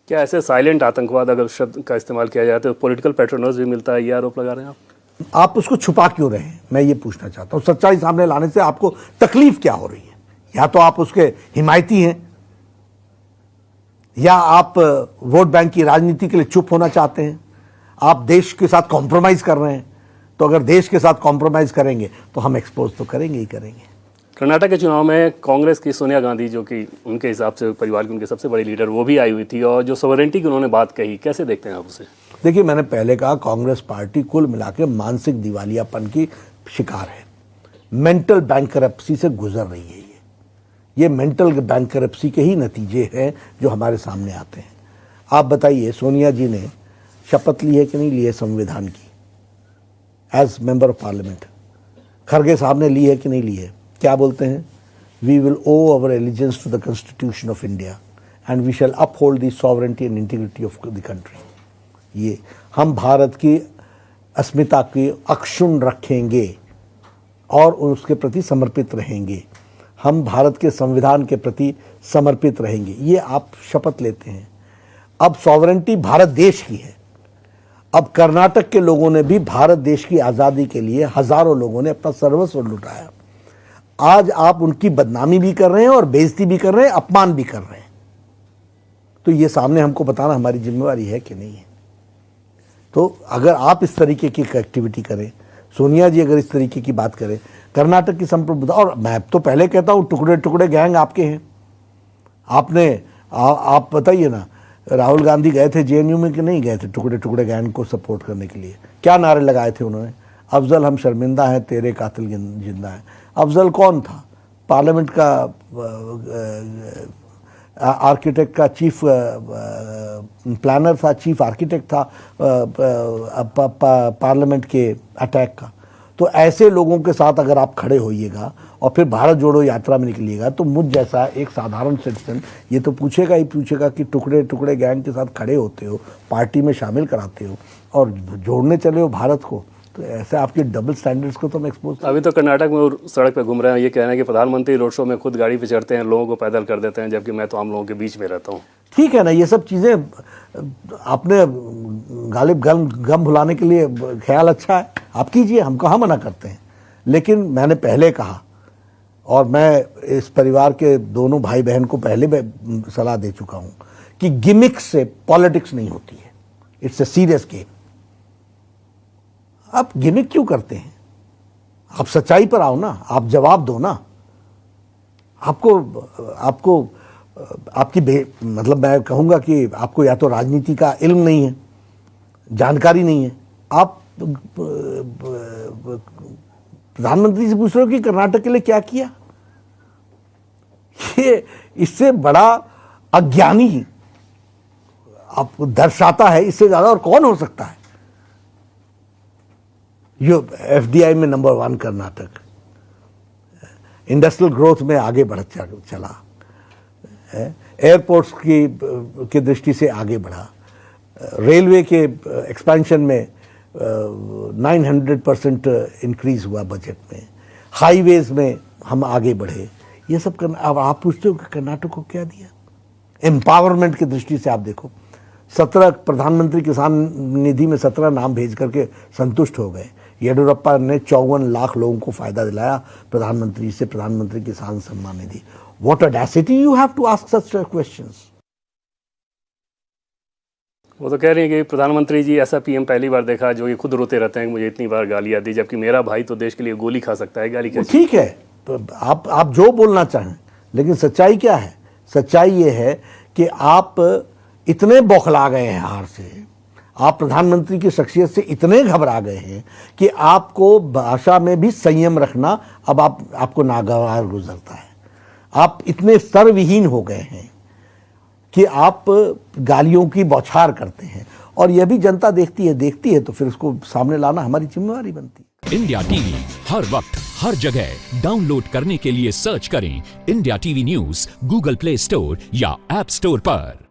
क्या ऐसे साइलेंट आतंकवाद अगर शब्द का इस्तेमाल किया जाए तो पॉलिटिकल पैट्रोनर्स भी मिलता है, ये आरोप लगा रहे हैं आप उसको छुपा क्यों रहे हैं, मैं ये पूछना चाहता हूँ। सच्चाई सामने लाने से आपको तकलीफ क्या हो रही है? या तो आप उसके हिमायती हैं, या आप वोट बैंक की राजनीति के लिए चुप होना चाहते हैं। आप देश के साथ कॉम्प्रोमाइज कर रहे हैं, तो अगर देश के साथ कॉम्प्रोमाइज करेंगे तो हम एक्सपोज तो करेंगे ही करेंगे। कर्नाटक के चुनाव में कांग्रेस की सोनिया गांधी, जो कि उनके हिसाब से परिवार की उनके सबसे बड़ी लीडर, वो भी आई हुई थी, और जो सॉवरेंटी की उन्होंने बात कही, कैसे देखते हैं आप उसे? देखिए, मैंने पहले कहा, कांग्रेस पार्टी कुल मिला के मानसिक दिवालियापन की शिकार है। मेंटल बैंकरप्सी से गुजर रही है। ये मेंटल बैंकरप्सी के ही नतीजे हैं जो हमारे सामने आते हैं। आप बताइए, सोनिया जी ने शपथ ली है कि नहीं ली है संविधान की as member of parliament? Kharge साहब ने ली है कि नहीं ली है? क्या बोलते हैं? We will owe our allegiance to the constitution of India and we shall uphold the sovereignty and integrity of the country. ये हम भारत की अस्मिता की अक्षुण्ण रखेंगे और उसके प्रति समर्पित रहेंगे। हम भारत के संविधान के प्रति समर्पित रहेंगे, ये आप शपथ लेते हैं। अब सॉवरेंटी भारत देश की है। अब कर्नाटक के लोगों ने भी भारत देश की आज़ादी के लिए, हजारों लोगों ने अपना सर्वस्व लुटाया। आज आप उनकी बदनामी भी कर रहे हैं और बेइज्जती भी कर रहे हैं, अपमान भी कर रहे हैं। तो ये सामने हमको बताना हमारी जिम्मेवारी है कि नहीं है। तो अगर आप इस तरीके की एक्टिविटी करें, सोनिया जी अगर इस तरीके की बात करें, कर्नाटक की संप्रभुता, और मैं तो पहले कहता हूं टुकड़े टुकड़े गैंग आपके हैं। आप बताइए ना, राहुल गांधी गए थे जेएनयू में कि नहीं गए थे टुकड़े टुकड़े गैंग को सपोर्ट करने के लिए? क्या नारे लगाए थे उन्होंने? अफजल हम शर्मिंदा हैं, तेरे कातिल जिंदा है। अफजल कौन था? पार्लियामेंट का आर्किटेक्ट का चीफ प्लानर था, चीफ आर्किटेक्ट था पार्लियामेंट के अटैक का। तो ऐसे लोगों के साथ अगर आप खड़े होइएगा और फिर भारत जोड़ो यात्रा में निकलिएगा, तो मुझ जैसा एक साधारण सिटीजन ये तो पूछेगा ही पूछेगा कि टुकड़े टुकड़े गैंग के साथ खड़े होते हो, पार्टी में शामिल कराते हो और जोड़ने चले हो भारत को। तो ऐसे आपके डबल स्टैंडर्ड्स को तो हम एक्सपोज। अभी तो कर्नाटक में और सड़क पे घूम रहे हैं, ये कह रहे हैं कि प्रधानमंत्री रोड शो में खुद गाड़ी पे चढ़ते हैं, लोगों को पैदल कर देते हैं, जबकि मैं तो आम लोगों के बीच में रहता हूँ। ठीक है ना, ये सब चीज़ें आपने गालिब गम भुलाने के लिए ख्याल अच्छा है, आप कीजिए, हम कहाँ मना करते हैं। लेकिन मैंने पहले कहा, और मैं इस परिवार के दोनों भाई बहन को पहले भी सलाह दे चुका हूँ कि गिमिक्स से पॉलिटिक्स नहीं होती है। It's a serious game. आप गिमिक क्यों करते हैं? आप सच्चाई पर आओ ना, आप जवाब दो ना। आपको आपकी मतलब मैं कहूँगा कि आपको या तो राजनीति का इल्म नहीं है, जानकारी नहीं है। आप प्रधानमंत्री से पूछ रहे हो कि कर्नाटक के लिए क्या किया? ये इससे बड़ा अज्ञानी आपको दर्शाता है, इससे ज़्यादा और कौन हो सकता है? यो एफडीआई में नंबर 1 कर्नाटक, इंडस्ट्रियल ग्रोथ में आगे बढ़ चला, एयरपोर्ट्स की दृष्टि से आगे बढ़ा, रेलवे के एक्सपेंशन में 900% इंक्रीज हुआ बजट में, हाईवेज में हम आगे बढ़े। ये सब करना। अब आप पूछते हो कि कर्नाटक को क्या दिया? एम्पावरमेंट की दृष्टि से आप देखो, 17 प्रधानमंत्री किसान निधि में 17 नाम भेज करके संतुष्ट हो गए। येडियुरप्पा ने 54 लाख लोगों को फायदा दिलाया प्रधानमंत्री से, Pradhan Mantri Kisan Samman Nidhi. What audacity you have to ask such questions. वो तो कह रही हैं कि प्रधानमंत्री जी ऐसा पीएम पहली बार देखा जो ये खुद रोते रहते हैं कि मुझे इतनी बार गालियां दी, जबकि मेरा भाई तो देश के लिए गोली खा सकता है, गाली कैसे? ठीक है, तो आप जो बोलना चाहें, लेकिन सच्चाई क्या है? सच्चाई ये है कि आप इतने बौखला गए हैं हार से, आप प्रधानमंत्री की शख्सियत से इतने घबरा गए हैं कि आपको भाषा में भी संयम रखना अब आपको नागवार गुजरता है। आप इतने स्तरविहीन हो गए हैं कि आप गालियों की बौछार करते हैं, और यह भी जनता देखती है तो फिर उसको सामने लाना हमारी जिम्मेवारी बनती है। इंडिया टीवी हर वक्त हर जगह डाउनलोड करने के लिए सर्च करें India TV news Google play store या ऐप स्टोर पर।